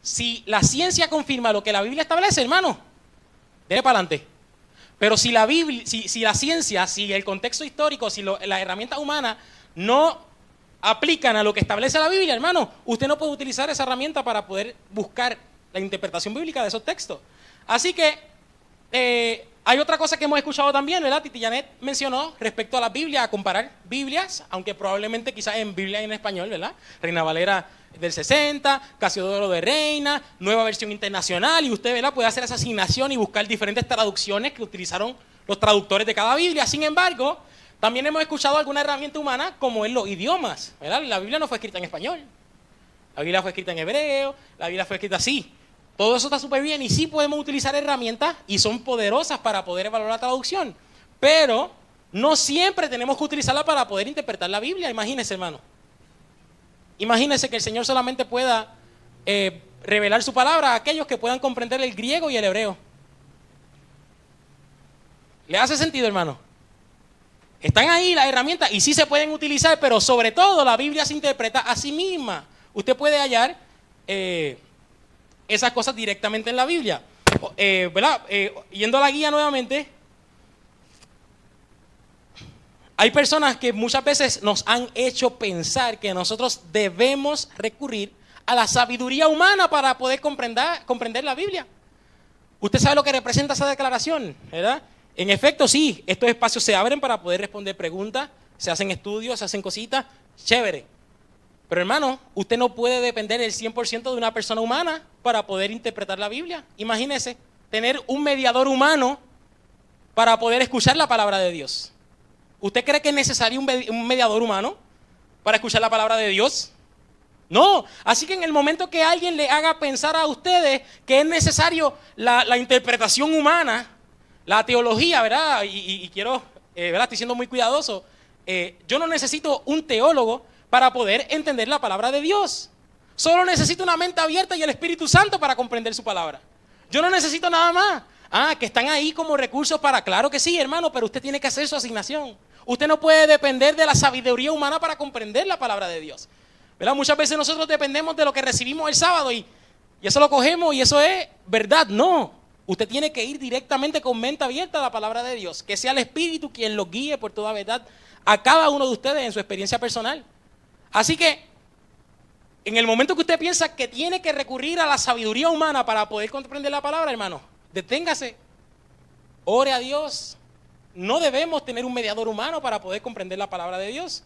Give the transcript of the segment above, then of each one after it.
Si la ciencia confirma lo que la Biblia establece, hermano, dele para adelante. Pero si la Biblia, si la ciencia, si el contexto histórico, si las herramientas humanas no aplican a lo que establece la Biblia, hermano, usted no puede utilizar esa herramienta para poder buscar la interpretación bíblica de esos textos. Así que hay otra cosa que hemos escuchado también, ¿verdad? Titi Janet mencionó respecto a la Biblia, a comparar Biblias, aunque probablemente quizás en Biblia en español, ¿verdad? Reina Valera del 60, Casiodoro de Reina, Nueva Versión Internacional, y usted, ¿verdad?, puede hacer esa asignación y buscar diferentes traducciones que utilizaron los traductores de cada Biblia. Sin embargo, también hemos escuchado alguna herramienta humana como en los idiomas, ¿verdad? La Biblia no fue escrita en español, la Biblia fue escrita en hebreo, la Biblia fue escrita así. Todo eso está súper bien y sí podemos utilizar herramientas y son poderosas para poder evaluar la traducción, pero no siempre tenemos que utilizarla para poder interpretar la Biblia. Imagínese, hermano. Imagínese que el Señor solamente pueda revelar su palabra a aquellos que puedan comprender el griego y el hebreo. ¿Le hace sentido, hermano? Están ahí las herramientas y sí se pueden utilizar, pero sobre todo la Biblia se interpreta a sí misma. Usted puede hallar esas cosas directamente en la Biblia. ¿Verdad? Yendo a la guía nuevamente, hay personas que muchas veces nos han hecho pensar que nosotros debemos recurrir a la sabiduría humana para poder comprender la Biblia. Usted sabe lo que representa esa declaración, ¿verdad? En efecto, sí, estos espacios se abren para poder responder preguntas, se hacen estudios, se hacen cositas, chévere. Pero hermano, usted no puede depender el 100% de una persona humana para poder interpretar la Biblia. Imagínese tener un mediador humano para poder escuchar la palabra de Dios. ¿Usted cree que es necesario un mediador humano para escuchar la palabra de Dios? No. Así que en el momento que alguien le haga pensar a ustedes que es necesario la interpretación humana, la teología, ¿verdad? Y quiero, ¿verdad? Estoy siendo muy cuidadoso. Yo no necesito un teólogo para poder entender la palabra de Dios. Solo necesito una mente abierta y el Espíritu Santo para comprender su palabra. Yo no necesito nada más. Que están ahí como recursos para, claro que sí, hermano, pero usted tiene que hacer su asignación. Usted no puede depender de la sabiduría humana para comprender la palabra de Dios, ¿verdad? Muchas veces nosotros dependemos de lo que recibimos el sábado y eso lo cogemos y eso es verdad. No, usted tiene que ir directamente con mente abierta a la palabra de Dios. Que sea el Espíritu quien lo guíe por toda verdad a cada uno de ustedes en su experiencia personal. Así que, en el momento que usted piensa que tiene que recurrir a la sabiduría humana para poder comprender la palabra, hermano, deténgase, ore a Dios. No debemos tener un mediador humano para poder comprender la palabra de Dios.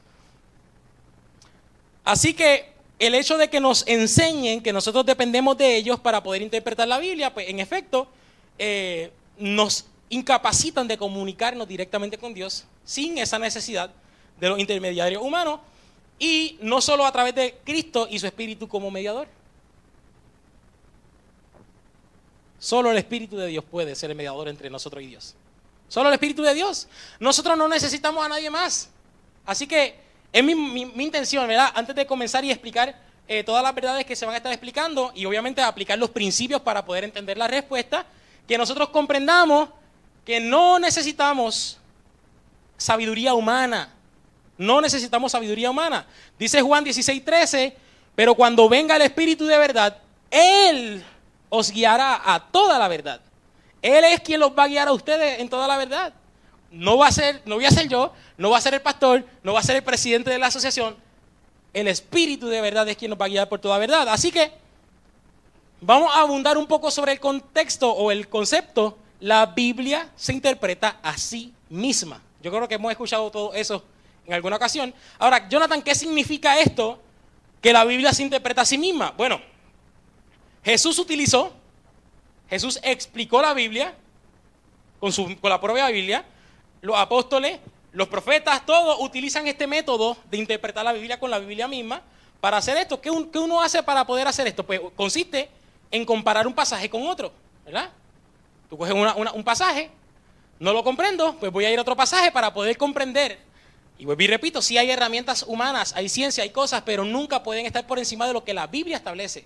Así que el hecho de que nos enseñen que nosotros dependemos de ellos para poder interpretar la Biblia, pues en efecto, nos incapacitan de comunicarnos directamente con Dios sin esa necesidad de los intermediarios humanos y no solo a través de Cristo y su Espíritu como mediador. Solo el Espíritu de Dios puede ser el mediador entre nosotros y Dios. Solo el Espíritu de Dios. Nosotros no necesitamos a nadie más. Así que es mi intención, ¿verdad? Antes de comenzar y explicar todas las verdades que se van a estar explicando y obviamente aplicar los principios para poder entender la respuesta, que nosotros comprendamos que no necesitamos sabiduría humana. No necesitamos sabiduría humana. Dice Juan 16:13, pero cuando venga el Espíritu de verdad, Él os guiará a toda la verdad. Él es quien los va a guiar a ustedes en toda la verdad. No voy a ser yo, no va a ser el pastor, no va a ser el presidente de la asociación. El Espíritu de verdad es quien nos va a guiar por toda verdad. Así que vamos a abundar un poco sobre el contexto o el concepto. La Biblia se interpreta a sí misma. Yo creo que hemos escuchado todo eso en alguna ocasión. Ahora, Jonathan, ¿qué significa esto? Que la Biblia se interpreta a sí misma. Bueno, Jesús explicó la Biblia con la propia Biblia. Los apóstoles, los profetas, todos utilizan este método de interpretar la Biblia con la Biblia misma para hacer esto. ¿Qué uno hace para poder hacer esto? Pues consiste en comparar un pasaje con otro, ¿verdad? Tú coges un pasaje, no lo comprendo, pues voy a ir a otro pasaje para poder comprender. Y vuelvo y repito, sí hay herramientas humanas, hay ciencia, hay cosas, pero nunca pueden estar por encima de lo que la Biblia establece.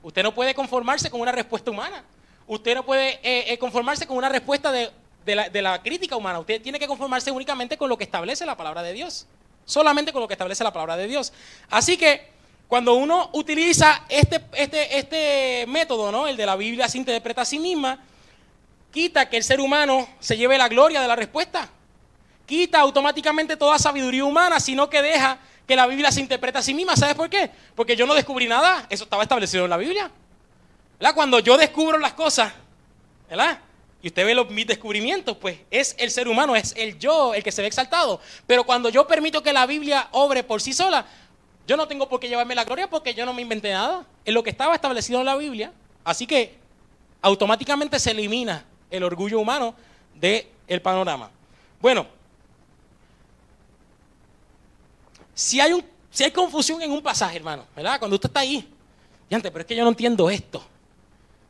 Usted no puede conformarse con una respuesta humana. Usted no puede conformarse con una respuesta de la crítica humana. Usted tiene que conformarse únicamente con lo que establece la palabra de Dios. Solamente con lo que establece la palabra de Dios. Así que Cuando uno utiliza este método, ¿no? El de la Biblia se interpreta a sí misma, quita que el ser humano se lleve la gloria de la respuesta. Quita automáticamente toda sabiduría humana, sino que deja que la Biblia se interprete a sí misma. ¿Sabes por qué? Porque yo no descubrí nada, eso estaba establecido en la Biblia. ¿Verdad? Cuando yo descubro las cosas, ¿verdad? Y usted ve mis descubrimientos, pues es el ser humano, es el yo el que se ve exaltado. Pero cuando yo permito que la Biblia obre por sí sola, yo no tengo por qué llevarme la gloria porque yo no me inventé nada. Es lo que estaba establecido en la Biblia. Así que automáticamente se elimina el orgullo humano del panorama. Bueno, si hay confusión en un pasaje, hermano, ¿verdad? Cuando usted está ahí, diante, pero es que yo no entiendo esto,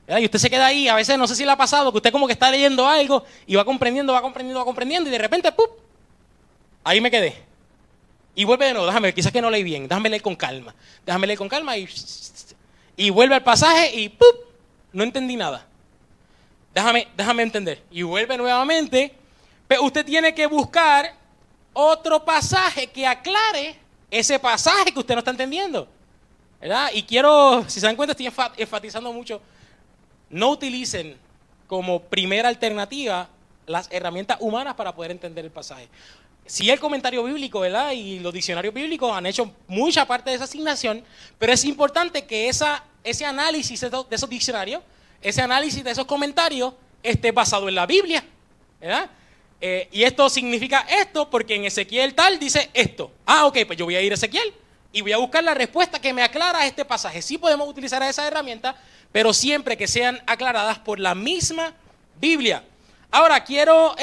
¿verdad? Y usted se queda ahí, a veces no sé si le ha pasado, que usted como que está leyendo algo y va comprendiendo, y de repente, ¡pum!, ahí me quedé. Y vuelve de nuevo, déjame ver, quizás que no leí bien, déjame leer con calma y vuelve al pasaje y ¡pum!, no entendí nada. Déjame entender. Y vuelve nuevamente, pero usted tiene que buscar otro pasaje que aclare ese pasaje que usted no está entendiendo, ¿verdad? Y quiero, si se dan cuenta, estoy enfatizando mucho, no utilicen como primera alternativa las herramientas humanas para poder entender el pasaje. Sí, el comentario bíblico, ¿verdad? Y los diccionarios bíblicos han hecho mucha parte de esa asignación, pero es importante que ese análisis de esos diccionarios, ese análisis de esos comentarios esté basado en la Biblia, ¿verdad? Y esto significa esto porque en Ezequiel tal dice esto. Ah, ok, pues yo voy a ir a Ezequiel y voy a buscar la respuesta que me aclara este pasaje. Sí podemos utilizar esa herramienta, pero siempre que sean aclaradas por la misma Biblia. Ahora, quiero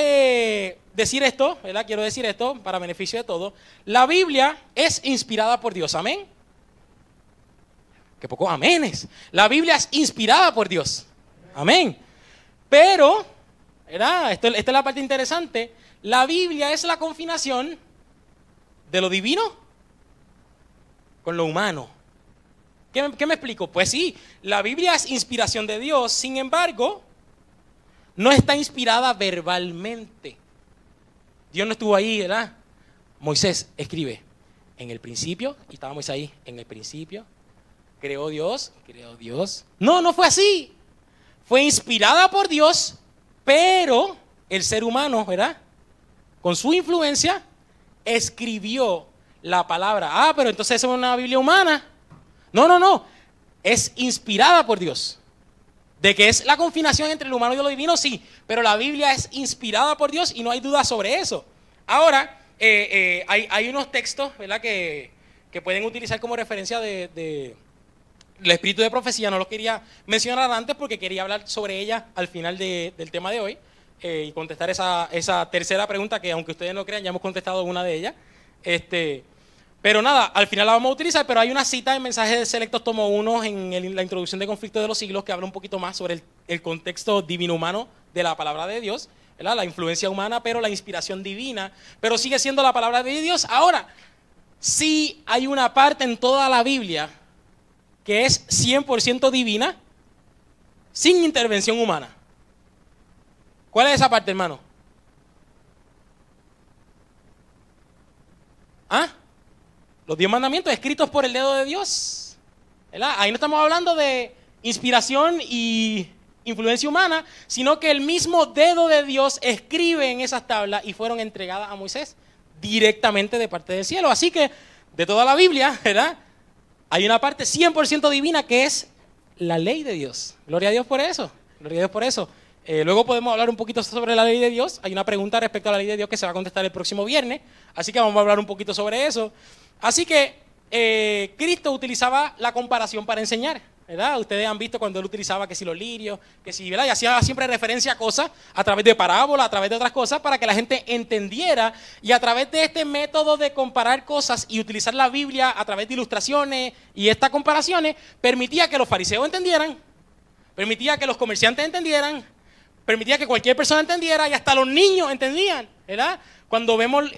decir esto, ¿verdad? Quiero decir esto para beneficio de todos. La Biblia es inspirada por Dios, ¿amén? Qué poco aménes. La Biblia es inspirada por Dios, amén. Pero, ¿verdad? Esta es la parte interesante. La Biblia es la confinación de lo divino con lo humano. ¿Qué me explico? Pues sí, la Biblia es inspiración de Dios, sin embargo, no está inspirada verbalmente. Dios no estuvo ahí, ¿verdad? Moisés escribe, en el principio, y estaba Moisés ahí, en el principio, creó Dios. No fue así. Fue inspirada por Dios, pero el ser humano, ¿verdad?, con su influencia, escribió la palabra. Ah, pero entonces es una Biblia humana. No. Es inspirada por Dios. De que es la confinación entre lo humano y lo divino, sí. Pero la Biblia es inspirada por Dios y no hay duda sobre eso. Ahora, hay unos textos, ¿verdad?, que pueden utilizar como referencia del espíritu de profecía. No los quería mencionar antes porque quería hablar sobre ella al final del tema de hoy y contestar esa tercera pregunta que, aunque ustedes no crean, ya hemos contestado una de ellas. Pero nada, al final la vamos a utilizar, pero hay una cita en Mensajes de Selectos tomo 1 en la introducción de Conflicto de los Siglos que habla un poquito más sobre el contexto divino-humano de la palabra de Dios, ¿verdad? La influencia humana, pero la inspiración divina, pero sigue siendo la palabra de Dios. Ahora, sí hay una parte en toda la Biblia que es 100% divina, sin intervención humana. ¿Cuál es esa parte, hermano? Los 10 mandamientos escritos por el dedo de Dios, ¿verdad? Ahí no estamos hablando de inspiración y influencia humana, sino que el mismo dedo de Dios escribe en esas tablas y fueron entregadas a Moisés directamente de parte del cielo. Así que de toda la Biblia, ¿verdad?, hay una parte 100% divina que es la ley de Dios. Gloria a Dios por eso. Gloria a Dios por eso. Luego podemos hablar un poquito sobre la ley de Dios. Hay una pregunta respecto a la ley de Dios que se va a contestar el próximo viernes. Así que vamos a hablar un poquito sobre eso. Así que Cristo utilizaba la comparación para enseñar, ¿verdad? Ustedes han visto cuando él utilizaba que si los lirios, que si, ¿verdad? Y hacía siempre referencia a cosas a través de parábolas, a través de otras cosas, para que la gente entendiera. Y a través de este método de comparar cosas y utilizar la Biblia a través de ilustraciones y estas comparaciones, permitía que los fariseos entendieran, permitía que los comerciantes entendieran, permitía que cualquier persona entendiera y hasta los niños entendían, ¿verdad? Cuando vemos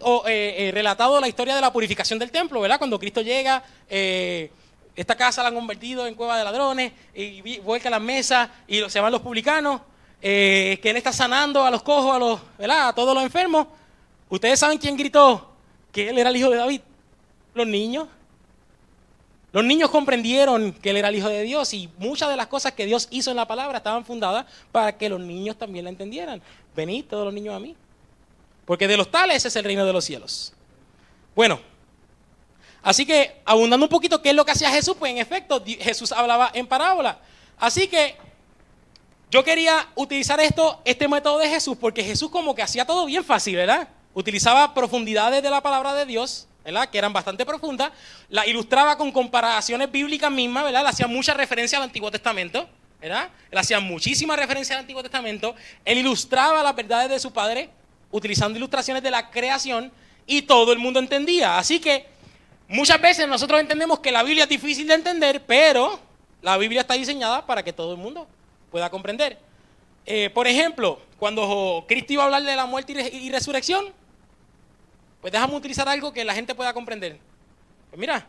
relatado la historia de la purificación del templo, ¿verdad? Cuando Cristo llega, esta casa la han convertido en cueva de ladrones y vuelca las mesas y se van los publicanos, que Él está sanando a los cojos, ¿verdad?, a todos los enfermos. ¿Ustedes saben quién gritó que Él era el hijo de David? Los niños. Los niños comprendieron que Él era el Hijo de Dios y muchas de las cosas que Dios hizo en la palabra estaban fundadas para que los niños también la entendieran. Venid todos los niños a mí, porque de los tales es el reino de los cielos. Bueno, así que abundando un poquito qué es lo que hacía Jesús, pues en efecto Jesús hablaba en parábola. Así que yo quería utilizar este método de Jesús porque Jesús como que hacía todo bien fácil, ¿verdad? Utilizaba profundidades de la palabra de Dios, ¿verdad? Que eran bastante profundas, la ilustraba con comparaciones bíblicas mismas, ¿verdad? Le hacía mucha referencia al Antiguo Testamento, ¿verdad? Él hacía muchísima referencia al Antiguo Testamento, él ilustraba las verdades de su Padre, utilizando ilustraciones de la creación, y todo el mundo entendía. Así que muchas veces nosotros entendemos que la Biblia es difícil de entender, pero la Biblia está diseñada para que todo el mundo pueda comprender. Por ejemplo, cuando Cristo iba a hablar de la muerte y resurrección, pues déjame utilizar algo que la gente pueda comprender. Pues mira,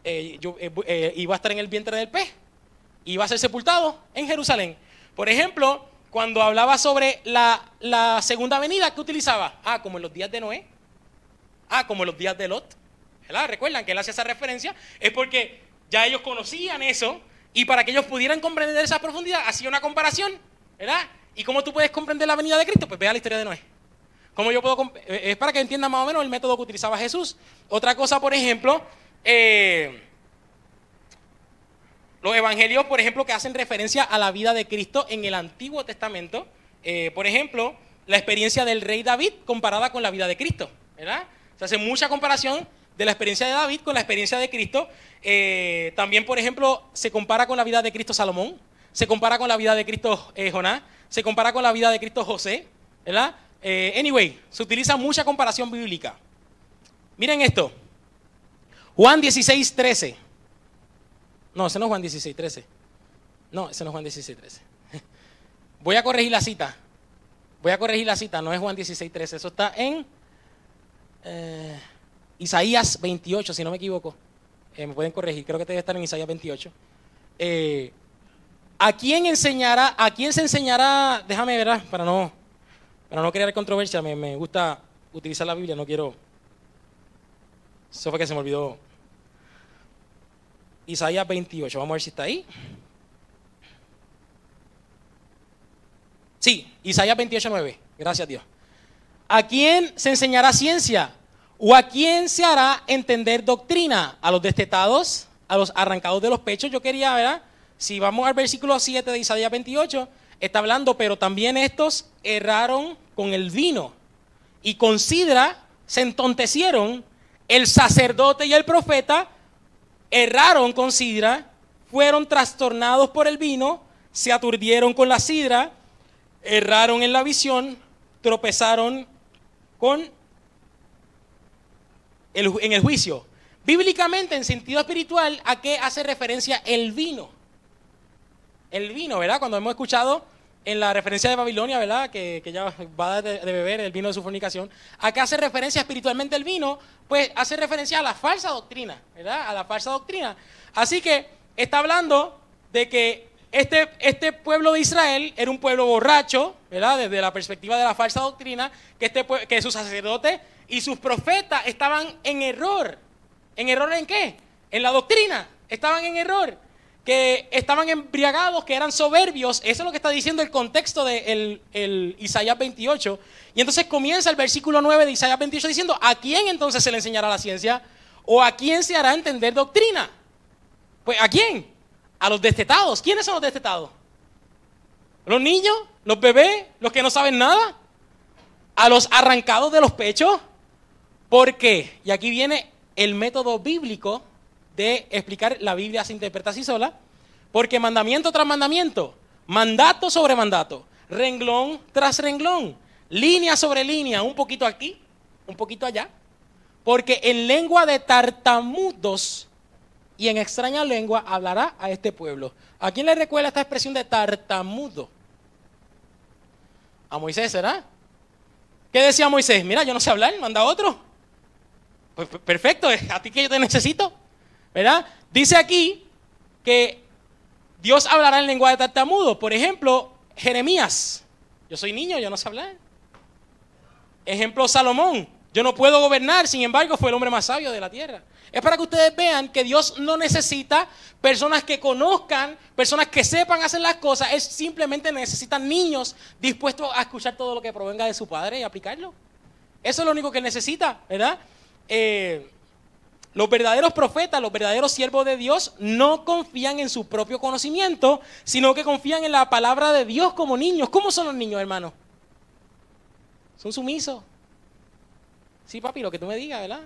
iba a estar en el vientre del pez, iba a ser sepultado en Jerusalén. Por ejemplo, cuando hablaba sobre la segunda venida, ¿qué utilizaba? Como en los días de Noé, como en los días de Lot, ¿verdad? Recuerdan que él hacía esa referencia, es porque ya ellos conocían eso, y para que ellos pudieran comprender esa profundidad, hacía una comparación, ¿verdad? ¿Y cómo tú puedes comprender la venida de Cristo? Pues vea la historia de Noé. ¿Cómo yo puedo es para que entiendan más o menos el método que utilizaba Jesús. Otra cosa, por ejemplo, los evangelios, por ejemplo, que hacen referencia a la vida de Cristo en el Antiguo Testamento. Por ejemplo, la experiencia del rey David comparada con la vida de Cristo, ¿verdad? Se hace mucha comparación de la experiencia de David con la experiencia de Cristo. También, por ejemplo, se compara con la vida de Cristo Salomón, se compara con la vida de Cristo Jonás, se compara con la vida de Cristo José, ¿verdad? Anyway, se utiliza mucha comparación bíblica. Miren esto. Juan 16:13. No, ese no es Juan 16:13. No, ese no es Juan 16:13. Voy a corregir la cita. No es Juan 16:13. Eso está en Isaías 28, si no me equivoco. Me pueden corregir, creo que debe estar en Isaías 28. ¿A quién se enseñará? Déjame ver, para no crear controversia, me gusta utilizar la Biblia, no quiero. Eso fue que se me olvidó. Isaías 28, vamos a ver si está ahí. Sí, Isaías 28:9, gracias a Dios. ¿A quién se enseñará ciencia? ¿O a quién se hará entender doctrina? ¿A los destetados? ¿A los arrancados de los pechos? Yo quería, ¿verdad? Si vamos al versículo 7 de Isaías 28, está hablando, pero también estos erraron con el vino y con sidra se entontecieron. El sacerdote y el profeta erraron con sidra, fueron trastornados por el vino, se aturdieron con la sidra, erraron en la visión, tropezaron en el juicio. Bíblicamente, en sentido espiritual, ¿a qué hace referencia el vino? El vino, ¿verdad? Cuando hemos escuchado en la referencia de Babilonia, ¿verdad? Que ya va a de beber el vino de su fornicación. ¿A qué hace referencia espiritualmente el vino? Pues hace referencia a la falsa doctrina, ¿verdad? A la falsa doctrina. Así que está hablando de que este pueblo de Israel era un pueblo borracho, ¿verdad? Desde la perspectiva de la falsa doctrina, que sus sacerdotes y sus profetas estaban en error. ¿En error en qué? En la doctrina. Estaban en error. Que estaban embriagados, que eran soberbios. Eso es lo que está diciendo el contexto de el Isaías 28. Y entonces comienza el versículo 9 de Isaías 28 diciendo, ¿a quién entonces se le enseñará la ciencia? ¿O a quién se hará entender doctrina? Pues ¿a quién? A los destetados. ¿Quiénes son los destetados? ¿Los niños? ¿Los bebés? ¿Los que no saben nada? ¿A los arrancados de los pechos? ¿Por qué? Y aquí viene el método bíblico de explicar la Biblia se interpreta así sola, porque mandamiento tras mandamiento, mandato sobre mandato, renglón tras renglón, línea sobre línea, un poquito aquí, un poquito allá, porque en lengua de tartamudos y en extraña lengua hablará a este pueblo. ¿A quién le recuerda esta expresión de tartamudo? A Moisés, ¿será? ¿Qué decía Moisés? Mira, yo no sé hablar, manda otro. Pues perfecto, a ti que yo te necesito, ¿verdad? Dice aquí que Dios hablará en lengua de tartamudo. Por ejemplo, Jeremías. Yo soy niño, yo no sé hablar. Ejemplo, Salomón. Yo no puedo gobernar, sin embargo, fue el hombre más sabio de la tierra. Es para que ustedes vean que Dios no necesita personas que conozcan, personas que sepan hacer las cosas. Él simplemente necesita niños dispuestos a escuchar todo lo que provenga de su Padre y aplicarlo. Eso es lo único que él necesita, ¿verdad? Los verdaderos profetas, los verdaderos siervos de Dios no confían en su propio conocimiento, sino que confían en la palabra de Dios como niños. ¿Cómo son los niños, hermano? Son sumisos. Sí, papi, lo que tú me digas, ¿verdad?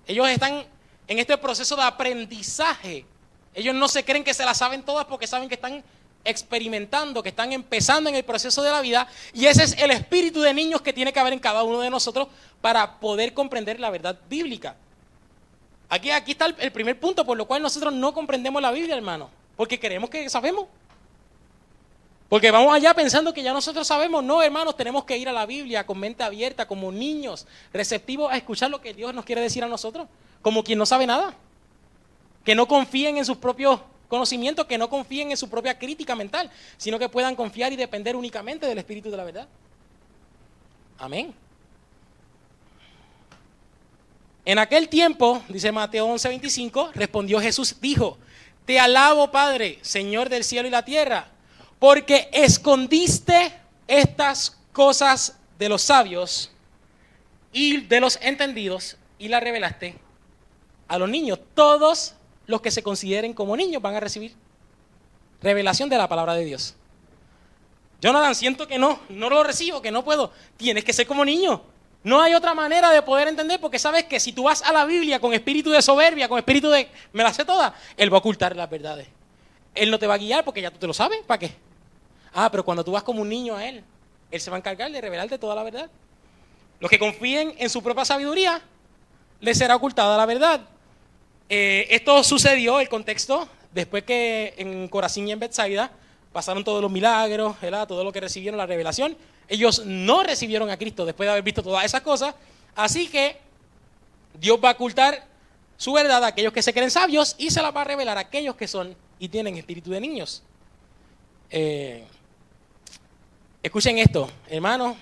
Ellos están en este proceso de aprendizaje. Ellos no se creen que se la saben todas porque saben que están experimentando, que están empezando en el proceso de la vida. Y ese es el espíritu de niños que tiene que haber en cada uno de nosotros para poder comprender la verdad bíblica. Aquí está el primer punto por lo cual nosotros no comprendemos la Biblia, hermano. Porque creemos que sabemos. Porque vamos allá pensando que ya nosotros sabemos. No, hermanos, tenemos que ir a la Biblia con mente abierta, como niños, receptivos a escuchar lo que Dios nos quiere decir a nosotros. Como quien no sabe nada. Que no confíen en sus propios conocimientos, que no confíen en su propia crítica mental, sino que puedan confiar y depender únicamente del Espíritu de la verdad. Amén. En aquel tiempo, dice Mateo 11:25, respondió Jesús, dijo, te alabo, Padre, Señor del cielo y la tierra, porque escondiste estas cosas de los sabios y de los entendidos y las revelaste a los niños. Todos los que se consideren como niños van a recibir revelación de la palabra de Dios. Jonathan, siento que no lo recibo, que no puedo. Tienes que ser como niño. No hay otra manera de poder entender, porque sabes que si tú vas a la Biblia con espíritu de soberbia, con espíritu de me la sé toda, Él va a ocultar las verdades. Él no te va a guiar porque ya tú te lo sabes. ¿Para qué? Pero cuando tú vas como un niño a Él, Él se va a encargar de revelarte toda la verdad. Los que confíen en su propia sabiduría, les será ocultada la verdad. Esto sucedió, el contexto, después que en Corazín y en Betsaida pasaron todos los milagros, ¿verdad? Todo lo que recibieron, la revelación. Ellos no recibieron a Cristo después de haber visto todas esas cosas. Así que Dios va a ocultar su verdad a aquellos que se creen sabios y se la va a revelar a aquellos que son y tienen espíritu de niños. Escuchen esto, hermanos.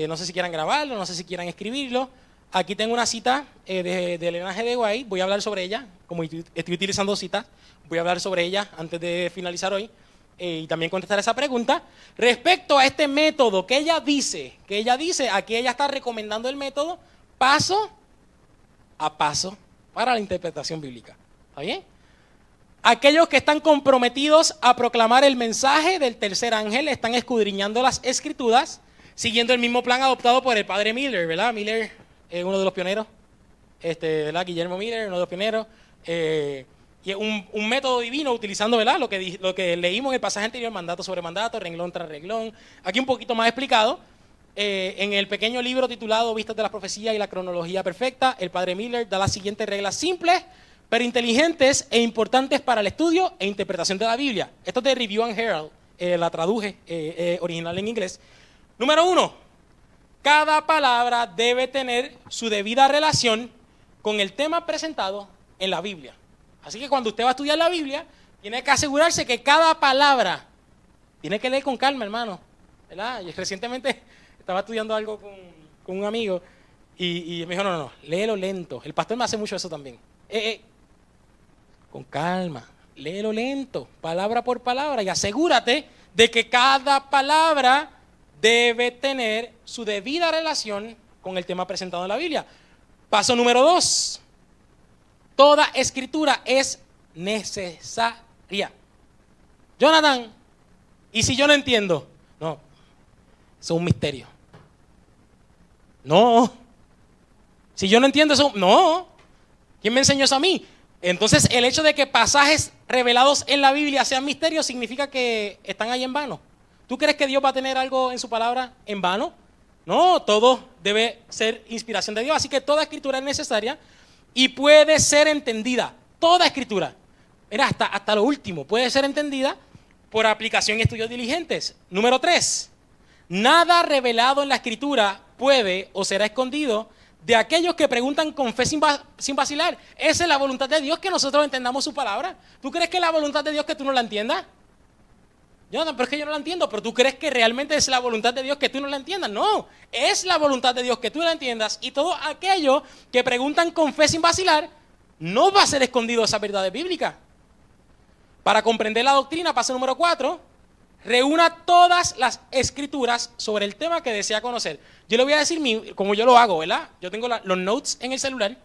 No sé si quieran grabarlo, no sé si quieran escribirlo. Aquí tengo una cita de Elena G. de White. Voy a hablar sobre ella. Como estoy utilizando citas, voy a hablar sobre ella antes de finalizar hoy. Y también contestar esa pregunta respecto a este método que ella dice, aquí ella está recomendando el método paso a paso para la interpretación bíblica. ¿Está bien? Aquellos que están comprometidos a proclamar el mensaje del tercer ángel están escudriñando las escrituras, siguiendo el mismo plan adoptado por el padre Miller, ¿verdad? Miller es uno de los pioneros, ¿verdad? Guillermo Miller, uno de los pioneros. Y un método divino utilizando, ¿verdad? Lo que leímos en el pasaje anterior, mandato sobre mandato, renglón tras renglón. Aquí un poquito más explicado. En el pequeño libro titulado Vistas de la Profecía y la Cronología Perfecta, el padre Miller da las siguientes reglas simples, pero inteligentes e importantes para el estudio e interpretación de la Biblia. Esto es de Review and Herald, la traduje original en inglés. Número 1, cada palabra debe tener su debida relación con el tema presentado en la Biblia. Así que cuando usted va a estudiar la Biblia, tiene que asegurarse que cada palabra, tiene que leer con calma, hermano, ¿verdad? Y recientemente estaba estudiando algo con un amigo y me dijo, no, léelo lento. El pastor me hace mucho eso también. Con calma, léelo lento, palabra por palabra, y asegúrate de que cada palabra debe tener su debida relación con el tema presentado en la Biblia. Paso número 2. Toda escritura es necesaria. Jonathan, ¿y si yo no entiendo? No, eso es un misterio. No, si yo no entiendo eso, no. ¿Quién me enseñó eso a mí? Entonces, el hecho de que pasajes revelados en la Biblia sean misterios significa que están ahí en vano. ¿Tú crees que Dios va a tener algo en su palabra en vano? No, todo debe ser inspiración de Dios. Así que toda escritura es necesaria y puede ser entendida. Toda escritura, mira, hasta lo último, puede ser entendida por aplicación y estudios diligentes. Número 3, nada revelado en la escritura puede o será escondido de aquellos que preguntan con fe sin vacilar. Esa es la voluntad de Dios, que nosotros entendamos su palabra. ¿Tú crees que es la voluntad de Dios que tú no la entiendas? Jonathan, pero es que yo no la entiendo. ¿Pero tú crees que realmente es la voluntad de Dios que tú no la entiendas? No, es la voluntad de Dios que tú la entiendas. Y todos aquellos que preguntan con fe sin vacilar no va a ser escondido esas verdades bíblicas. Para comprender la doctrina, paso número 4, reúna todas las escrituras sobre el tema que desea conocer. Yo le voy a decir como yo lo hago, ¿verdad? Yo tengo los notes en el celular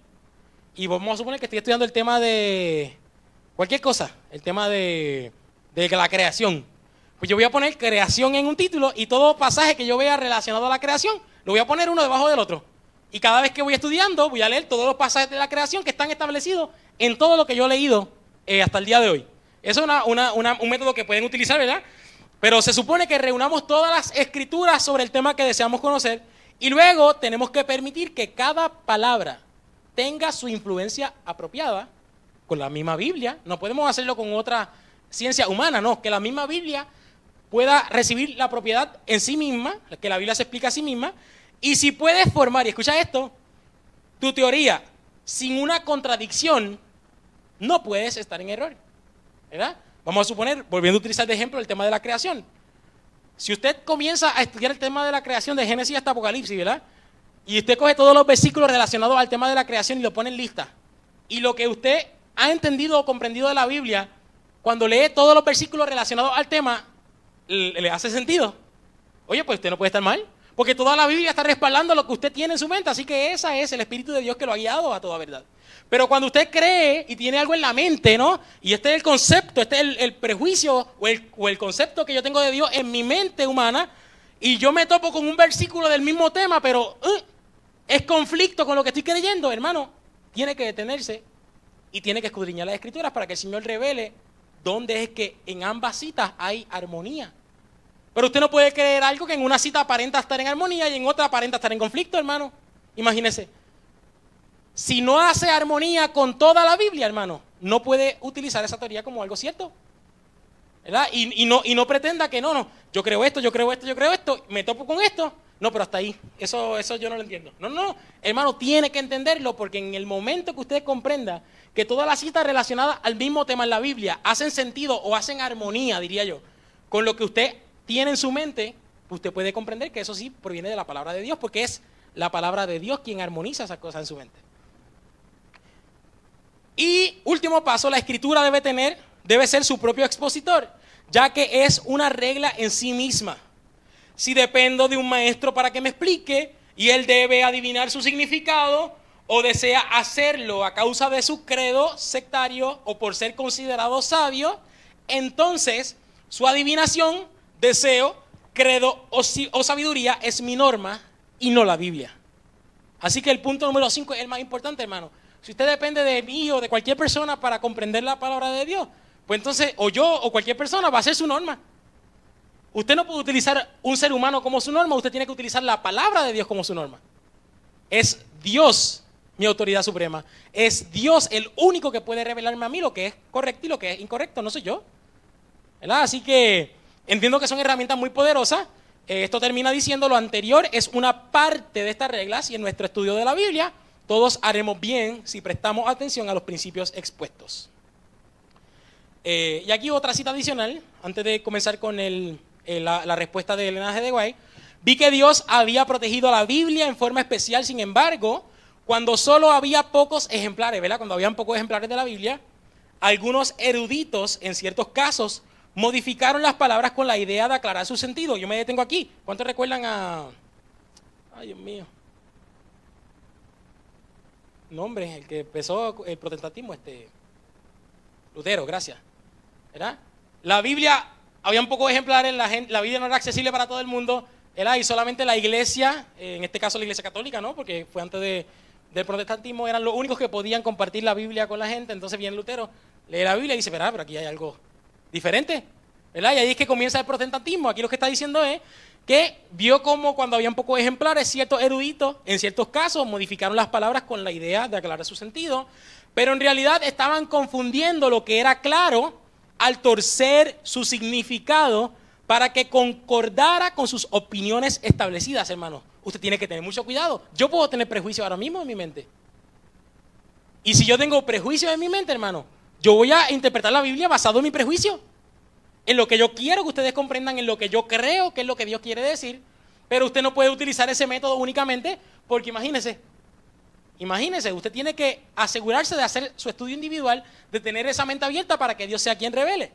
y vamos a suponer que estoy estudiando el tema de cualquier cosa, el tema de la creación. Pues yo voy a poner creación en un título y todo pasaje que yo vea relacionado a la creación, lo voy a poner uno debajo del otro. Y cada vez que voy estudiando, voy a leer todos los pasajes de la creación que están establecidos en todo lo que yo he leído hasta el día de hoy. Eso es un método que pueden utilizar, ¿verdad? Pero se supone que reunamos todas las escrituras sobre el tema que deseamos conocer y luego tenemos que permitir que cada palabra tenga su influencia apropiada con la misma Biblia. No podemos hacerlo con otra ciencia humana, no, que la misma Biblia pueda recibir la propiedad en sí misma, que la Biblia se explica a sí misma, y si puedes formar, y escucha esto, tu teoría sin una contradicción, no puedes estar en error, ¿verdad? Vamos a suponer, volviendo a utilizar de ejemplo el tema de la creación. Si usted comienza a estudiar el tema de la creación de Génesis hasta Apocalipsis, ¿verdad? Y usted coge todos los versículos relacionados al tema de la creación y lo pone en lista. Y lo que usted ha entendido o comprendido de la Biblia, cuando lee todos los versículos relacionados al tema, le hace sentido. Oye, pues usted no puede estar mal, porque toda la Biblia está respaldando lo que usted tiene en su mente, así que ese es el Espíritu de Dios que lo ha guiado a toda verdad. Pero cuando usted cree y tiene algo en la mente, ¿no? Y este es el concepto, este es el prejuicio o el concepto que yo tengo de Dios en mi mente humana, y yo me topo con un versículo del mismo tema, pero es conflicto con lo que estoy creyendo, hermano, tiene que detenerse y tiene que escudriñar las Escrituras para que el Señor revele dónde es que en ambas citas hay armonía. Pero usted no puede creer algo que en una cita aparenta estar en armonía y en otra aparenta estar en conflicto, hermano. Imagínese. Si no hace armonía con toda la Biblia, hermano, no puede utilizar esa teoría como algo cierto, ¿verdad? Y no pretenda que no, yo creo esto, me topo con esto, no, pero hasta ahí, eso yo no lo entiendo. No, hermano, tiene que entenderlo, porque en el momento que usted comprenda que todas las citas relacionadas al mismo tema en la Biblia hacen sentido o hacen armonía, diría yo, con lo que usted tiene en su mente, usted puede comprender que eso sí proviene de la palabra de Dios, porque es la palabra de Dios quien armoniza esas cosas en su mente. Y último paso, la Escritura debe ser su propio expositor, ya que es una regla en sí misma. Si dependo de un maestro para que me explique y él debe adivinar su significado o desea hacerlo a causa de su credo sectario o por ser considerado sabio, entonces su adivinación, deseo, credo o sabiduría es mi norma y no la Biblia. Así que el punto número 5 es el más importante, hermano. Si usted depende de mí o de cualquier persona para comprender la palabra de Dios, pues entonces o yo o cualquier persona va a ser su norma. Usted no puede utilizar un ser humano como su norma, usted tiene que utilizar la palabra de Dios como su norma. Es Dios mi autoridad suprema. Es Dios el único que puede revelarme a mí lo que es correcto y lo que es incorrecto, no soy yo, ¿verdad? Así que entiendo que son herramientas muy poderosas. Esto termina diciendo: lo anterior es una parte de estas reglas y en nuestro estudio de la Biblia todos haremos bien si prestamos atención a los principios expuestos. Y aquí otra cita adicional, antes de comenzar con la respuesta de Elena G. de White. Vi que Dios había protegido a la Biblia en forma especial, sin embargo, cuando solo había pocos ejemplares, ¿verdad? Cuando habían pocos ejemplares de la Biblia, algunos eruditos, en ciertos casos, modificaron las palabras con la idea de aclarar su sentido. Yo me detengo aquí. ¿Cuántos recuerdan a... Ay, Dios mío. No, hombre, el que empezó el protestantismo, Lutero, gracias. ¿Verdad? La Biblia, habían pocos ejemplares, la Biblia no era accesible para todo el mundo, y solamente la iglesia, en este caso la iglesia católica, ¿no? Porque fue antes del protestantismo, eran los únicos que podían compartir la Biblia con la gente. Entonces viene Lutero, lee la Biblia y dice: pero aquí hay algo diferente, ¿verdad? Y ahí es que comienza el protestantismo. Aquí lo que está diciendo es que vio como cuando habían pocos ejemplares, ciertos eruditos, en ciertos casos, modificaron las palabras con la idea de aclarar su sentido, pero en realidad estaban confundiendo lo que era claro al torcer su significado para que concordara con sus opiniones establecidas, hermano. Usted tiene que tener mucho cuidado. Yo puedo tener prejuicios ahora mismo en mi mente. Y si yo tengo prejuicios en mi mente, hermano, yo voy a interpretar la Biblia basado en mi prejuicio, en lo que yo quiero que ustedes comprendan, en lo que yo creo que es lo que Dios quiere decir. Pero usted no puede utilizar ese método únicamente porque, imagínese, Imagínese, usted tiene que asegurarse de hacer su estudio individual, de tener esa mente abierta para que Dios sea quien revele.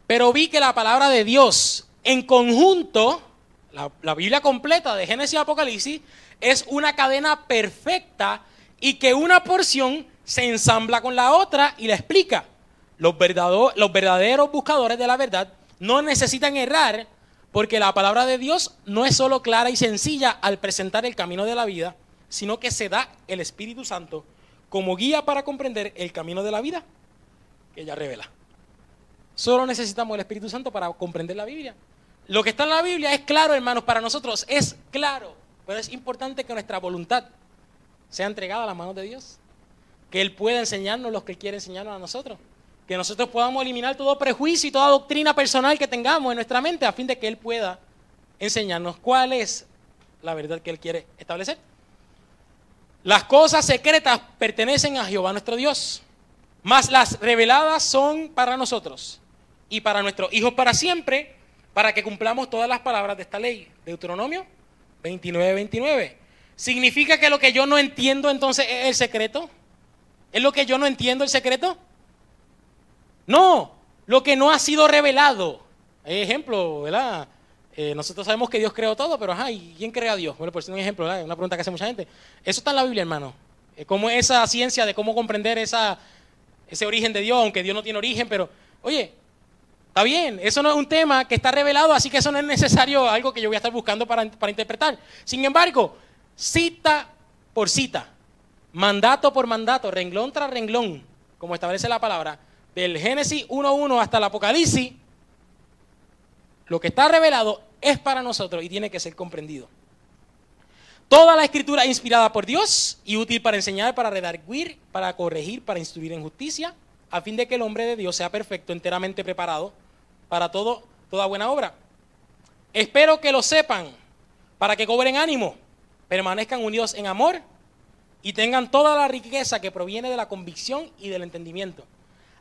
Pero vi que la palabra de Dios en conjunto, la Biblia completa de Génesis y Apocalipsis, es una cadena perfecta y que una porción se ensambla con la otra y la explica. Los verdaderos buscadores de la verdad no necesitan errar, porque la palabra de Dios no es solo clara y sencilla al presentar el camino de la vida, sino que se da el Espíritu Santo como guía para comprender el camino de la vida que ella revela. Solo necesitamos el Espíritu Santo para comprender la Biblia. Lo que está en la Biblia es claro, hermanos, para nosotros es claro, pero es importante que nuestra voluntad sea entregada a las manos de Dios, que Él pueda enseñarnos lo que Él quiere enseñarnos a nosotros, que nosotros podamos eliminar todo prejuicio y toda doctrina personal que tengamos en nuestra mente a fin de que Él pueda enseñarnos cuál es la verdad que Él quiere establecer. Las cosas secretas pertenecen a Jehová nuestro Dios, mas las reveladas son para nosotros y para nuestros hijos para siempre, para que cumplamos todas las palabras de esta ley. Deuteronomio 29:29. ¿Significa que lo que yo no entiendo entonces es el secreto? ¿Es lo que yo no entiendo el secreto? No, lo que no ha sido revelado. Hay ejemplo, ¿verdad? Nosotros sabemos que Dios creó todo, pero ¿y quién crea a Dios? Bueno, por decir un ejemplo, ¿verdad? Una pregunta que hace mucha gente. Eso está en la Biblia, hermano. ¿Cómo es esa ciencia de cómo comprender ese origen de Dios, aunque Dios no tiene origen? Pero, oye, está bien, eso no es un tema que está revelado, así que eso no es necesario algo que yo voy a estar buscando para interpretar. Sin embargo, cita por cita, mandato por mandato, renglón tras renglón, como establece la palabra, del Génesis 1:1 hasta el Apocalipsis, lo que está revelado es para nosotros y tiene que ser comprendido. Toda la escritura es inspirada por Dios y útil para enseñar, para redarguir, para corregir, para instruir en justicia, a fin de que el hombre de Dios sea perfecto, enteramente preparado para toda buena obra. Espero que lo sepan, para que cobren ánimo, permanezcan unidos en amor y tengan toda la riqueza que proviene de la convicción y del entendimiento.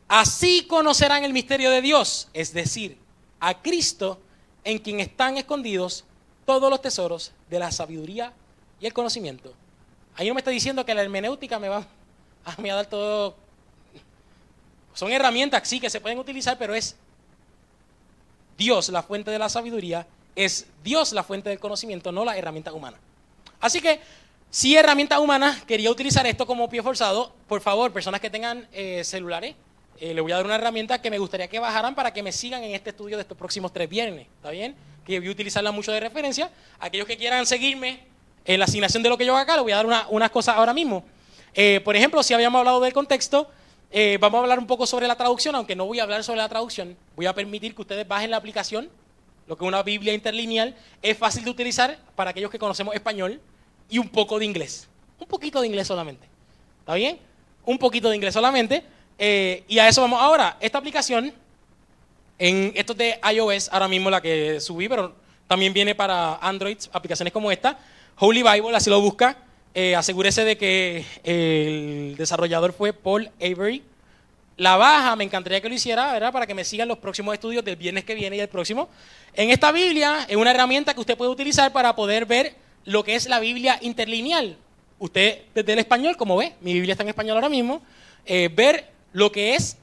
Así conocerán el misterio de Dios, es decir, a Cristo, en quien están escondidos todos los tesoros de la sabiduría y el conocimiento. Ahí no me está diciendo que la hermenéutica me va a dar todo. Son herramientas, sí, que se pueden utilizar, pero es Dios la fuente de la sabiduría, es Dios la fuente del conocimiento, no la herramienta humana. Así que, si herramientas humanas, quería utilizar esto como pie forzado. Por favor, personas que tengan celulares, les voy a dar una herramienta que me gustaría que bajaran para que me sigan en este estudio de estos próximos 3 viernes, ¿está bien? Que voy a utilizarla mucho de referencia. Aquellos que quieran seguirme en la asignación de lo que yo hago acá, les voy a dar unas cosas ahora mismo. Por ejemplo, si habíamos hablado del contexto, vamos a hablar un poco sobre la traducción, aunque no voy a hablar sobre la traducción. Voy a permitir que ustedes bajen la aplicación, lo que es una Biblia interlineal. Es fácil de utilizar para aquellos que conocemos español y un poco de inglés. Un poquito de inglés solamente. ¿Está bien? Un poquito de inglés solamente. Y a eso vamos ahora. Esta aplicación, esto es de iOS, ahora mismo la que subí, pero también viene para Android, aplicaciones como esta. Holy Bible, así lo busca. Asegúrese de que el desarrollador fue Paul Avery. La baja, me encantaría que lo hiciera, ¿verdad? Para que me sigan los próximos estudios del viernes que viene y el próximo. En esta Biblia es una herramienta que usted puede utilizar para poder ver lo que es la Biblia interlineal. Usted, desde el español, como ve, mi Biblia está en español ahora mismo, ver lo que es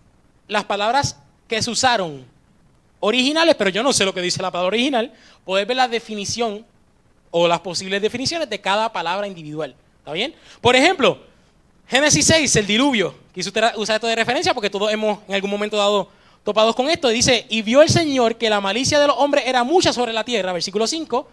las palabras que se usaron originales, pero yo no sé lo que dice la palabra original, poder ver la definición o las posibles definiciones de cada palabra individual. ¿Está bien? Por ejemplo, Génesis 6, el diluvio. Quise usar esto de referencia porque todos hemos en algún momento dado topados con esto. Dice, y vio el Señor que la malicia de los hombres era mucha sobre la tierra, versículo 5,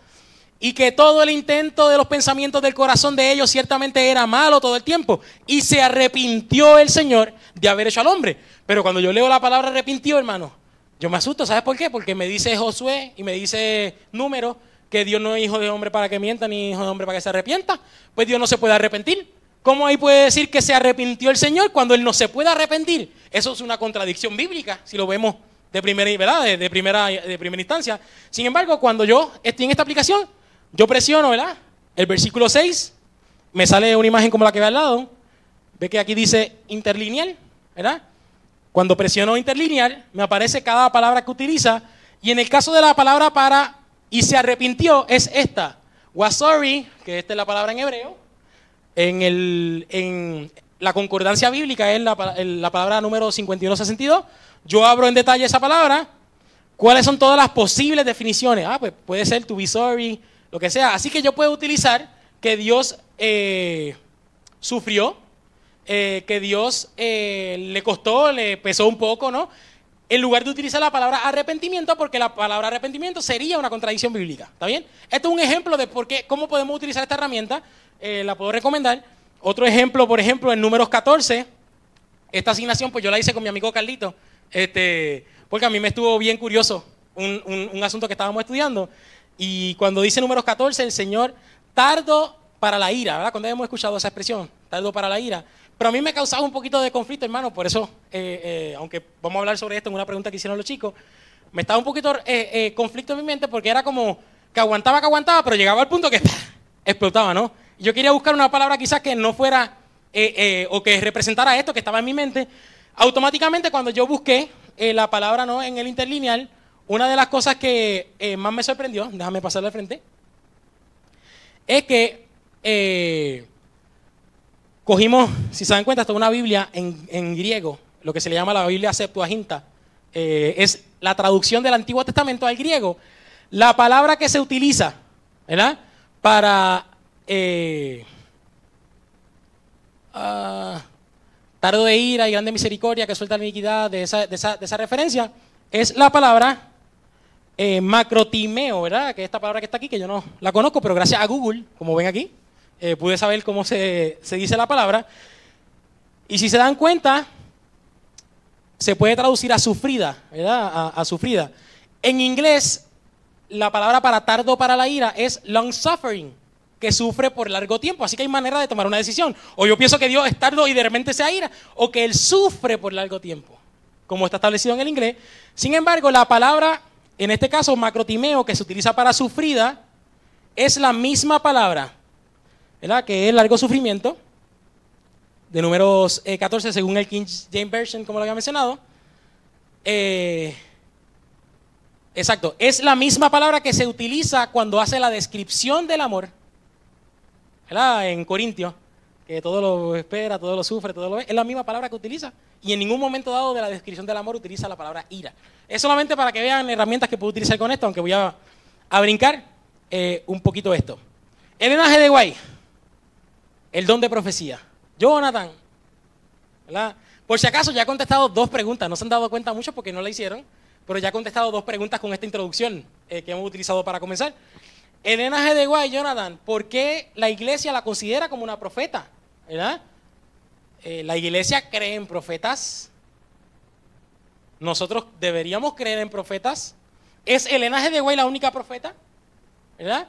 y que todo el intento de los pensamientos del corazón de ellos ciertamente era malo todo el tiempo. Y se arrepintió el Señor de haber hecho al hombre. Pero cuando yo leo la palabra arrepintió, hermano, yo me asusto. ¿Sabes por qué? Porque me dice Josué y me dice Números que Dios no es hijo de hombre para que mienta, ni hijo de hombre para que se arrepienta. Pues Dios no se puede arrepentir. ¿Cómo ahí puede decir que se arrepintió el Señor cuando Él no se puede arrepentir? Eso es una contradicción bíblica, si lo vemos de primera, ¿verdad? de primera instancia. Sin embargo, cuando yo estoy en esta aplicación, yo presiono, ¿verdad? El versículo 6, me sale una imagen como la que ve al lado. Ve que aquí dice interlineal, ¿verdad? Cuando presiono interlineal, me aparece cada palabra que utiliza. Y en el caso de la palabra para y se arrepintió, es esta. Was sorry, que esta es la palabra en hebreo. En la concordancia bíblica es la palabra número 5162. Yo abro en detalle esa palabra. ¿Cuáles son todas las posibles definiciones? Pues puede ser to be sorry, lo que sea. Así que yo puedo utilizar que Dios sufrió, que Dios le costó, le pesó un poco, ¿no? En lugar de utilizar la palabra arrepentimiento, porque la palabra arrepentimiento sería una contradicción bíblica. ¿Está bien? Esto es un ejemplo de cómo podemos utilizar esta herramienta. La puedo recomendar. Otro ejemplo, por ejemplo, en Números 14. Esta asignación, pues yo la hice con mi amigo Carlito. Porque a mí me estuvo bien curioso un asunto que estábamos estudiando. Y cuando dice Números 14, el Señor tardo para la ira, ¿verdad? Cuando hemos escuchado esa expresión, tardo para la ira. Pero a mí me causaba un poquito de conflicto, hermano, por eso, aunque vamos a hablar sobre esto en una pregunta que hicieron los chicos, me estaba un poquito conflicto en mi mente porque era como que aguantaba, pero llegaba al punto que explotaba, ¿no? Yo quería buscar una palabra quizás que no fuera, o que representara esto que estaba en mi mente. Automáticamente cuando yo busqué la palabra, ¿no?, en el interlineal, una de las cosas que más me sorprendió, déjame pasarle al frente, es que cogimos, si se dan cuenta, esto es una Biblia en griego, lo que se le llama la Biblia Septuaginta, es la traducción del Antiguo Testamento al griego. La palabra que se utiliza, ¿verdad?, para tardo de ira y grande misericordia que suelta la iniquidad, de esa referencia, es la palabra macrotimeo, ¿verdad? Que es esta palabra que está aquí, que yo no la conozco, pero gracias a Google, como ven aquí, pude saber cómo se dice la palabra. Y si se dan cuenta, se puede traducir a sufrida, ¿verdad? A sufrida. En inglés, la palabra para tardo para la ira es long suffering, que sufre por largo tiempo. Así que hay manera de tomar una decisión. O yo pienso que Dios es tardo y de repente se aira, o que Él sufre por largo tiempo, como está establecido en el inglés. Sin embargo, la palabra, en este caso macrotimeo, que se utiliza para sufrida, es la misma palabra, ¿verdad?, que es largo sufrimiento, de Números 14, según el King James Version, como lo había mencionado. Exacto, es la misma palabra que se utiliza cuando hace la descripción del amor, ¿verdad?, en Corintios, que todo lo espera, todo lo sufre, todo lo ve. Es la misma palabra que utiliza. Y en ningún momento dado de la descripción del amor utiliza la palabra ira. Es solamente para que vean herramientas que puedo utilizar con esto, aunque voy a brincar un poquito esto. Elena G. de White, el don de profecía. Jonathan, ¿verdad? Por si acaso ya he contestado 2 preguntas. No se han dado cuenta mucho porque no la hicieron, pero ya he contestado 2 preguntas con esta introducción que hemos utilizado para comenzar. Elena G. de White, Jonathan, ¿por qué la iglesia la considera como una profeta? ¿Verdad? La iglesia cree en profetas. Nosotros deberíamos creer en profetas. ¿Es Elena G. de White la única profeta? ¿Verdad?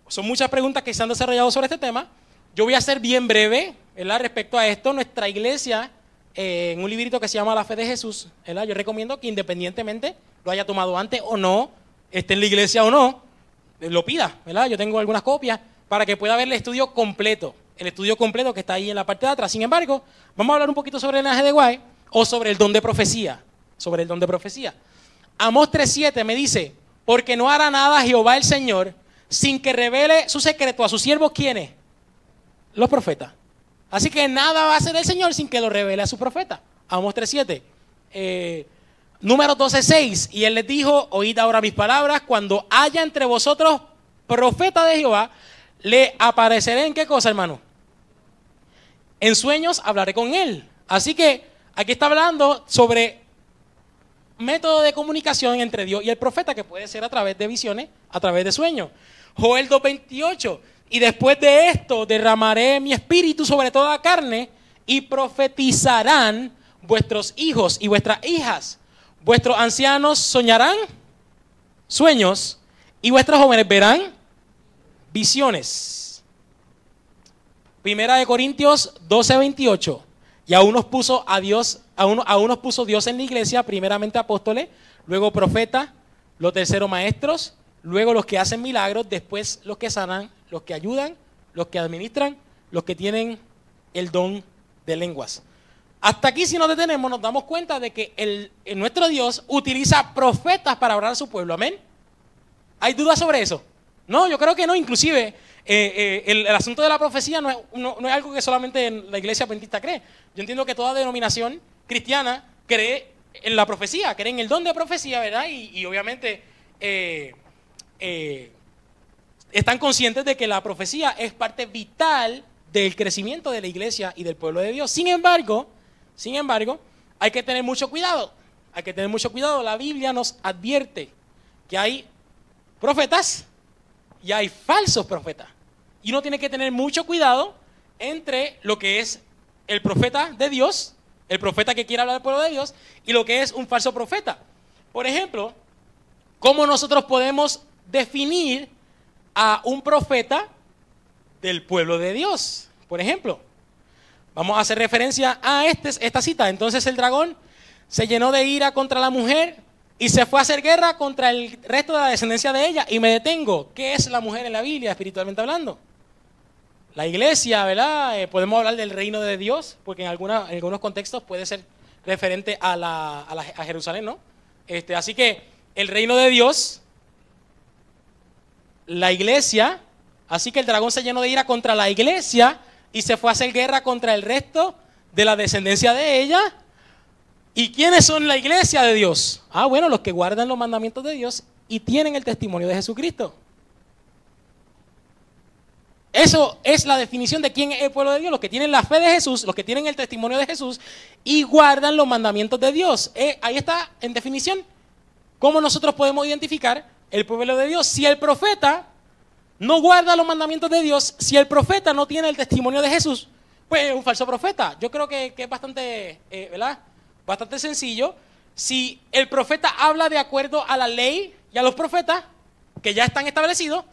Son muchas preguntas que se han desarrollado sobre este tema. Yo voy a ser bien breve, ¿verdad?, respecto a esto. Nuestra iglesia, en un librito que se llama La Fe de Jesús, ¿verdad?, yo recomiendo que independientemente lo haya tomado antes o no, esté en la iglesia o no, lo pida, ¿verdad? Yo tengo algunas copias para que pueda ver el estudio completo que está ahí en la parte de atrás. Sin embargo, vamos a hablar un poquito sobre el linaje de White o sobre el don de profecía. Amós 3:7 me dice, porque no hará nada Jehová el Señor sin que revele su secreto a sus siervos, ¿quiénes? Los profetas. Así que nada va a hacer el Señor sin que lo revele a su profeta. Amós 3:7. Números 12:6. Y él les dijo, oíd ahora mis palabras, cuando haya entre vosotros profeta de Jehová, le apareceré en qué cosa, hermano. En sueños hablaré con él. Así que aquí está hablando sobre método de comunicación entre Dios y el profeta, que puede ser a través de visiones, a través de sueños. Joel 2:28. Y después de esto derramaré mi espíritu sobre toda carne y profetizarán vuestros hijos y vuestras hijas. Vuestros ancianos soñarán sueños y vuestros jóvenes verán visiones. Primera de Corintios 12:28. Y aún nos puso Dios en la iglesia, primeramente apóstoles, luego profetas, los terceros maestros, luego los que hacen milagros, después los que sanan, los que ayudan, los que administran, los que tienen el don de lenguas. Hasta aquí, si nos detenemos, nos damos cuenta de que nuestro Dios utiliza profetas para hablar a su pueblo. ¿Amén? ¿Hay dudas sobre eso? No, yo creo que no. Inclusive, el asunto de la profecía no es algo que solamente en la iglesia adventista cree. Yo entiendo que toda denominación cristiana cree en la profecía, cree en el don de profecía, ¿verdad? Y obviamente están conscientes de que la profecía es parte vital del crecimiento de la iglesia y del pueblo de Dios. Sin embargo, hay que tener mucho cuidado. Hay que tener mucho cuidado. La Biblia nos advierte que hay profetas y hay falsos profetas. Y uno tiene que tener mucho cuidado entre lo que es el profeta de Dios, el profeta que quiere hablar al pueblo de Dios, y lo que es un falso profeta. Por ejemplo, ¿cómo nosotros podemos definir a un profeta del pueblo de Dios? Por ejemplo, vamos a hacer referencia a esta cita. Entonces el dragón se llenó de ira contra la mujer y se fue a hacer guerra contra el resto de la descendencia de ella. Y me detengo. ¿Qué es la mujer en la Biblia, espiritualmente hablando? La iglesia, ¿verdad? Podemos hablar del reino de Dios, porque en algunos contextos puede ser referente a Jerusalén, ¿no? Así que el reino de Dios, la iglesia, así que el dragón se llenó de ira contra la iglesia y se fue a hacer guerra contra el resto de la descendencia de ella. ¿Y quiénes son la iglesia de Dios? Ah, bueno, los que guardan los mandamientos de Dios y tienen el testimonio de Jesucristo. Eso es la definición de quién es el pueblo de Dios, los que tienen la fe de Jesús, los que tienen el testimonio de Jesús y guardan los mandamientos de Dios. Ahí está en definición cómo nosotros podemos identificar el pueblo de Dios. Si el profeta no guarda los mandamientos de Dios, si el profeta no tiene el testimonio de Jesús, pues es un falso profeta. Yo creo que es bastante, ¿verdad? Bastante sencillo. Si el profeta habla de acuerdo a la ley y a los profetas que ya están establecidos,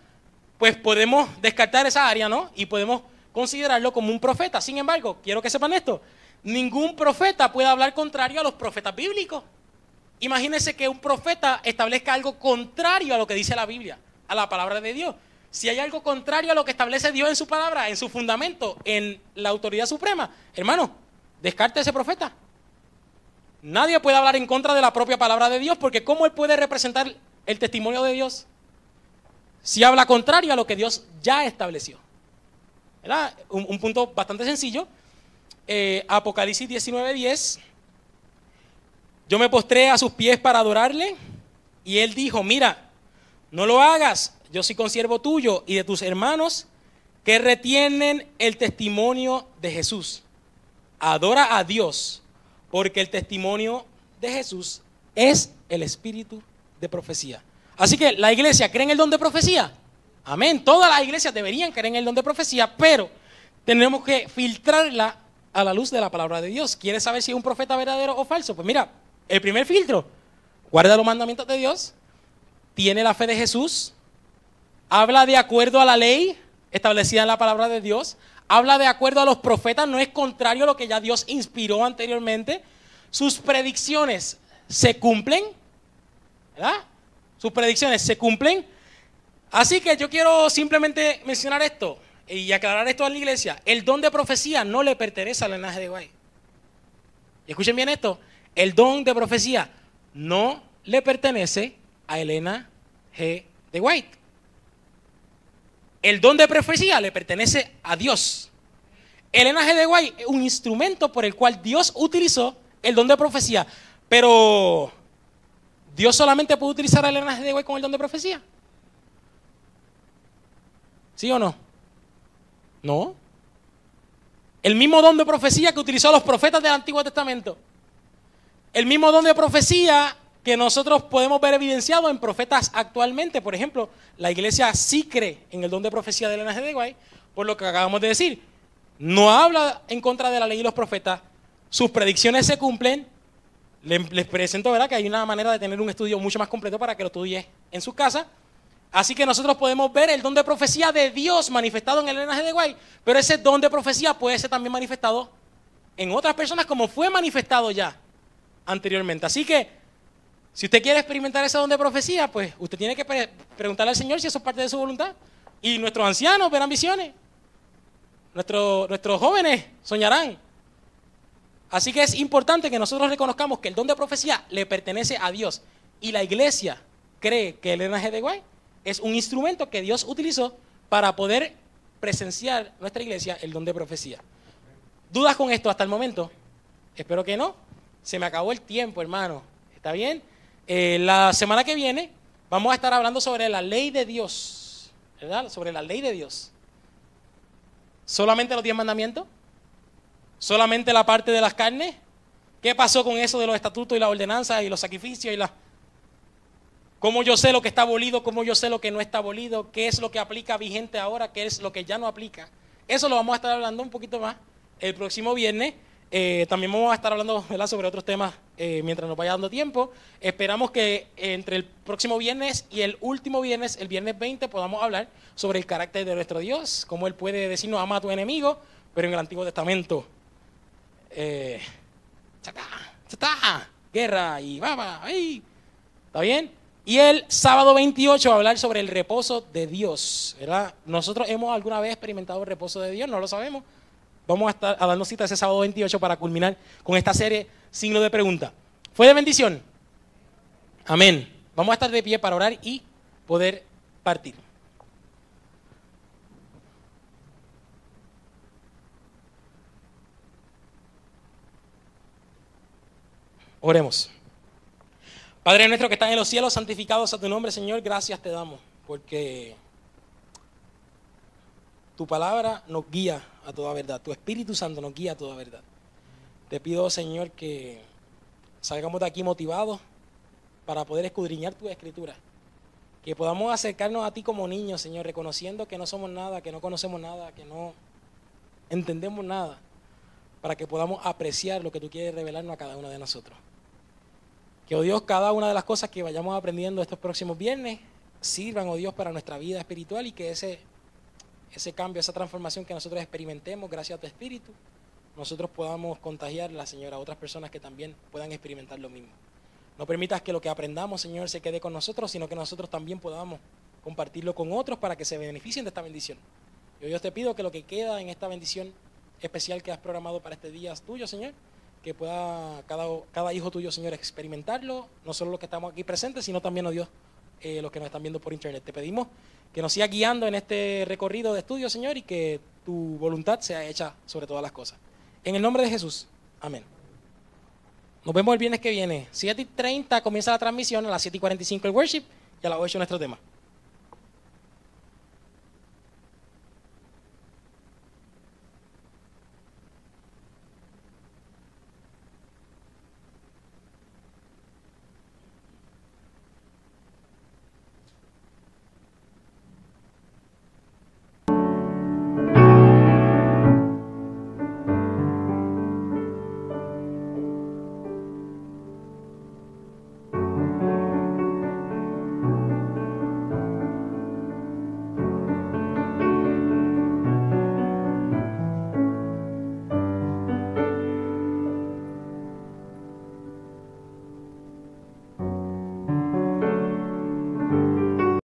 pues podemos descartar esa área, ¿no? Y podemos considerarlo como un profeta. Sin embargo, quiero que sepan esto, ningún profeta puede hablar contrario a los profetas bíblicos. Imagínense que un profeta establezca algo contrario a lo que dice la Biblia, a la palabra de Dios. Si hay algo contrario a lo que establece Dios en su palabra, en su fundamento, en la autoridad suprema, hermano, descarte a ese profeta. Nadie puede hablar en contra de la propia palabra de Dios, porque ¿cómo él puede representar el testimonio de Dios si habla contrario a lo que Dios ya estableció? ¿Verdad? Un punto bastante sencillo. Apocalipsis 19:10. Yo me postré a sus pies para adorarle y él dijo, mira, no lo hagas, yo soy consiervo tuyo y de tus hermanos que retienen el testimonio de Jesús. Adora a Dios, porque el testimonio de Jesús es el espíritu de profecía. Así que la iglesia cree en el don de profecía. Amén. Todas las iglesias deberían creer en el don de profecía, pero tenemos que filtrarla a la luz de la palabra de Dios. ¿Quieres saber si es un profeta verdadero o falso? Pues mira, el primer filtro, guarda los mandamientos de Dios, tiene la fe de Jesús, habla de acuerdo a la ley establecida en la palabra de Dios, habla de acuerdo a los profetas, no es contrario a lo que ya Dios inspiró anteriormente, sus predicciones se cumplen, ¿verdad? Sus predicciones se cumplen. Así que yo quiero simplemente mencionar esto y aclarar esto a la iglesia. El don de profecía no le pertenece al linaje de White. Y escuchen bien esto. El don de profecía no le pertenece a Elena G. de White. El don de profecía le pertenece a Dios. Elena G. de White es un instrumento por el cual Dios utilizó el don de profecía. Pero ¿Dios solamente puede utilizar a Elena G. de White con el don de profecía? ¿Sí o no? No. El mismo don de profecía que utilizó a los profetas del Antiguo Testamento. El mismo don de profecía que nosotros podemos ver evidenciado en profetas actualmente. Por ejemplo, la iglesia sí cree en el don de profecía de Elena G. de White, por lo que acabamos de decir. No habla en contra de la ley y los profetas. Sus predicciones se cumplen. Les presento, ¿verdad?, que hay una manera de tener un estudio mucho más completo para que lo estudie en su casa. Así que nosotros podemos ver el don de profecía de Dios manifestado en Elena G. de White, pero ese don de profecía puede ser también manifestado en otras personas como fue manifestado ya anteriormente. Así que, si usted quiere experimentar ese don de profecía, pues usted tiene que preguntarle al Señor si eso es parte de su voluntad. Y nuestros ancianos verán visiones. Nuestros jóvenes soñarán. Así que es importante que nosotros reconozcamos que el don de profecía le pertenece a Dios. Y la iglesia cree que Elena G. de White es un instrumento que Dios utilizó para poder presenciar nuestra iglesia el don de profecía. ¿Dudas con esto hasta el momento? Espero que no. Se me acabó el tiempo, hermano. ¿Está bien? La semana que viene vamos a estar hablando sobre la ley de Dios, ¿verdad? Sobre la ley de Dios. ¿Solamente los 10 mandamientos? ¿Solamente la parte de las carnes? ¿Qué pasó con eso de los estatutos y las ordenanzas y los sacrificios y las... ¿Cómo yo sé lo que está abolido? ¿Cómo yo sé lo que no está abolido? ¿Qué es lo que aplica vigente ahora? ¿Qué es lo que ya no aplica? Eso lo vamos a estar hablando un poquito más el próximo viernes. También vamos a estar hablando, ¿verdad?, sobre otros temas mientras nos vaya dando tiempo. Esperamos que entre el próximo viernes y el último viernes, el viernes 20, podamos hablar sobre el carácter de nuestro Dios, cómo Él puede decirnos ama a tu enemigo, pero en el Antiguo Testamento, guerra y baba, ¡ay! ¿Está bien? Y el sábado 28 va a hablar sobre el reposo de Dios, ¿verdad? Nosotros hemos alguna vez experimentado el reposo de Dios, no lo sabemos. Vamos a estar a darnos cita ese sábado 28 para culminar con esta serie Signo de Pregunta. ¿Fue de bendición? Amén. Vamos a estar de pie para orar y poder partir. Oremos. Padre nuestro que estás en los cielos, santificado sea tu nombre, Señor. Gracias te damos porque tu palabra nos guía a toda verdad. Tu Espíritu Santo nos guía a toda verdad. Te pido, Señor, que salgamos de aquí motivados para poder escudriñar tu Escritura. Que podamos acercarnos a ti como niños, Señor, reconociendo que no somos nada, que no conocemos nada, que no entendemos nada, para que podamos apreciar lo que tú quieres revelarnos a cada uno de nosotros. Que, oh Dios, cada una de las cosas que vayamos aprendiendo estos próximos viernes sirvan, oh Dios, para nuestra vida espiritual y que ese cambio, esa transformación que nosotros experimentemos gracias a tu Espíritu, nosotros podamos contagiarla, Señor, a otras personas que también puedan experimentar lo mismo. No permitas que lo que aprendamos, Señor, se quede con nosotros, sino que nosotros también podamos compartirlo con otros para que se beneficien de esta bendición. Y, oh Dios, te pido que lo que queda en esta bendición especial que has programado para este día es tuyo, Señor, que pueda cada hijo tuyo, Señor, experimentarlo, no solo los que estamos aquí presentes, sino también, oh Dios, los que nos están viendo por internet. Te pedimos que nos sigas guiando en este recorrido de estudio, Señor, y que tu voluntad sea hecha sobre todas las cosas. En el nombre de Jesús, amén. Nos vemos el viernes que viene. 7:30 comienza la transmisión, a las 7:45 el worship y a las 8 nuestro tema.